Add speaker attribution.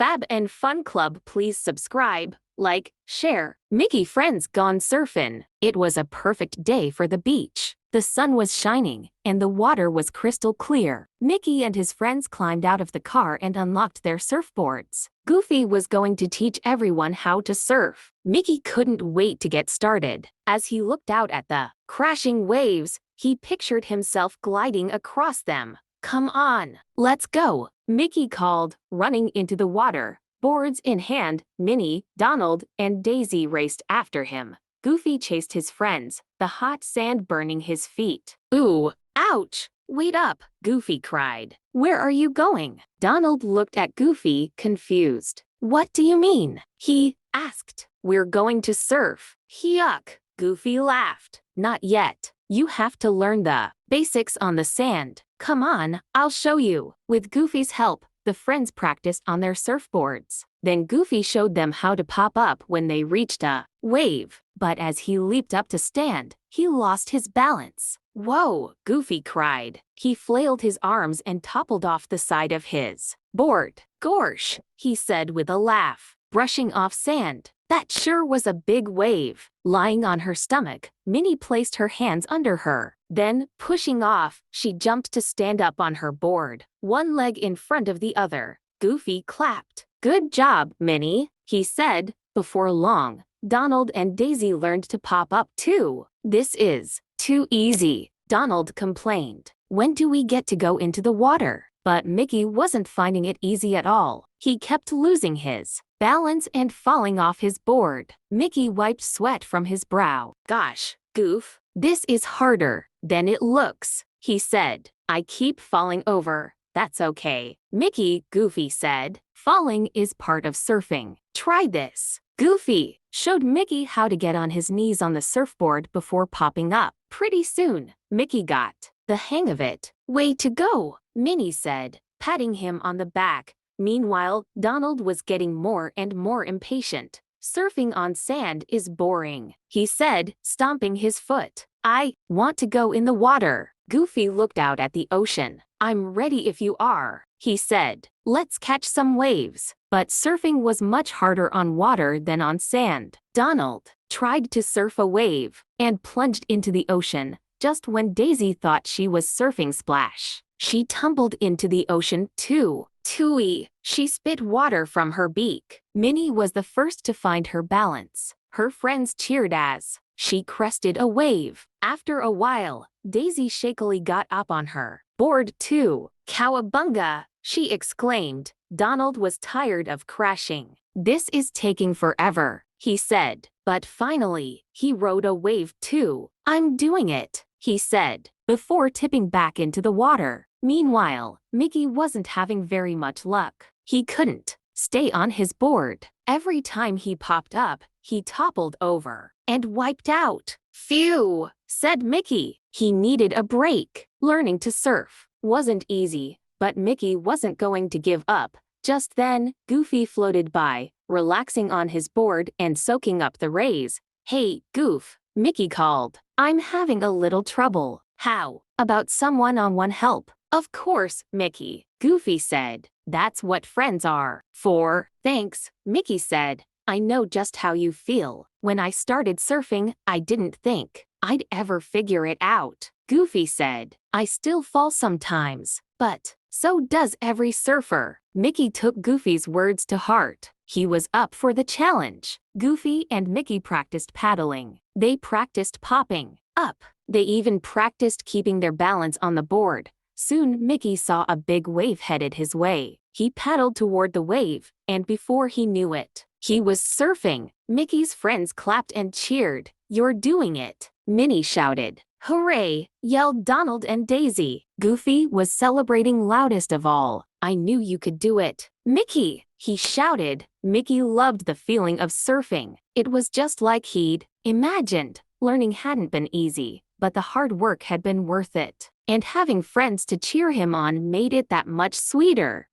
Speaker 1: Fab and Fun Club, please subscribe, like, share. Mickey friends gone surfing. It was a perfect day for the beach. The sun was shining, and the water was crystal clear. Mickey and his friends climbed out of the car and unlocked their surfboards. Goofy was going to teach everyone how to surf. Mickey couldn't wait to get started. As he looked out at the crashing waves, he pictured himself gliding across them. "Come on, let's go," Mickey called, running into the water. Boards in hand, Minnie, Donald, and Daisy raced after him. Goofy chased his friends, the hot sand burning his feet. "Ooh, ouch! Wait up," Goofy cried. "Where are you going?" Donald looked at Goofy, confused. "What do you mean?" he asked. "We're going to surf." "Yuck," Goofy laughed. "Not yet. You have to learn the basics on the sand. Come on, I'll show you." With Goofy's help, the friends practiced on their surfboards. Then Goofy showed them how to pop up when they reached a wave. But as he leaped up to stand, he lost his balance. "Whoa," Goofy cried. He flailed his arms and toppled off the side of his board. "Gorsh," he said with a laugh, brushing off sand. "That sure was a big wave." Lying on her stomach, Minnie placed her hands under her. Then, pushing off, she jumped to stand up on her board, one leg in front of the other. Goofy clapped. "Good job, Minnie," he said. Before long, Donald and Daisy learned to pop up too. "This is too easy," Donald complained. "When do we get to go into the water?" But Mickey wasn't finding it easy at all. He kept losing his balance and falling off his board. Mickey wiped sweat from his brow. "Gosh, Goof, this is harder than it looks," he said. "I keep falling over." "That's okay, Mickey," Goofy said. "Falling is part of surfing. Try this." Goofy showed Mickey how to get on his knees on the surfboard before popping up. Pretty soon, Mickey got the hang of it. "Way to go," Minnie said, patting him on the back. Meanwhile, Donald was getting more and more impatient. "Surfing on sand is boring," he said, stomping his foot. "I want to go in the water." Goofy looked out at the ocean. "I'm ready if you are," he said. "Let's catch some waves." But surfing was much harder on water than on sand. Donald tried to surf a wave and plunged into the ocean just when Daisy thought she was surfing splash. She tumbled into the ocean too. "Tooey!" She spit water from her beak. Minnie was the first to find her balance. Her friends cheered as she crested a wave. After a while, Daisy shakily got up on her board too. "Cowabunga!" she exclaimed. Donald was tired of crashing. "This is taking forever," he said. But finally, he rode a wave too. "I'm doing it," he said, before tipping back into the water. Meanwhile, Mickey wasn't having very much luck. He couldn't stay on his board. Every time he popped up, he toppled over and wiped out. "Phew," said Mickey. He needed a break. Learning to surf wasn't easy, but Mickey wasn't going to give up. Just then, Goofy floated by, relaxing on his board and soaking up the rays. "Hey, Goof," Mickey called. "I'm having a little trouble. How about some one-on-one help?" "Of course, Mickey," Goofy said. "That's what friends are for." "Thanks," Mickey said. "I know just how you feel. When I started surfing, I didn't think I'd ever figure it out." Goofy said. "I still fall sometimes, but so does every surfer." Mickey took Goofy's words to heart. He was up for the challenge. Goofy and Mickey practiced paddling. They practiced popping up. They even practiced keeping their balance on the board. Soon Mickey saw a big wave headed his way. He paddled toward the wave, and before he knew it, he was surfing. Mickey's friends clapped and cheered. "You're doing it," Minnie shouted. "Hooray!" yelled Donald and Daisy. Goofy was celebrating loudest of all. "I knew you could do it, Mickey!" he shouted. Mickey loved the feeling of surfing. It was just like he'd imagined. Learning hadn't been easy, but the hard work had been worth it. And having friends to cheer him on made it that much sweeter.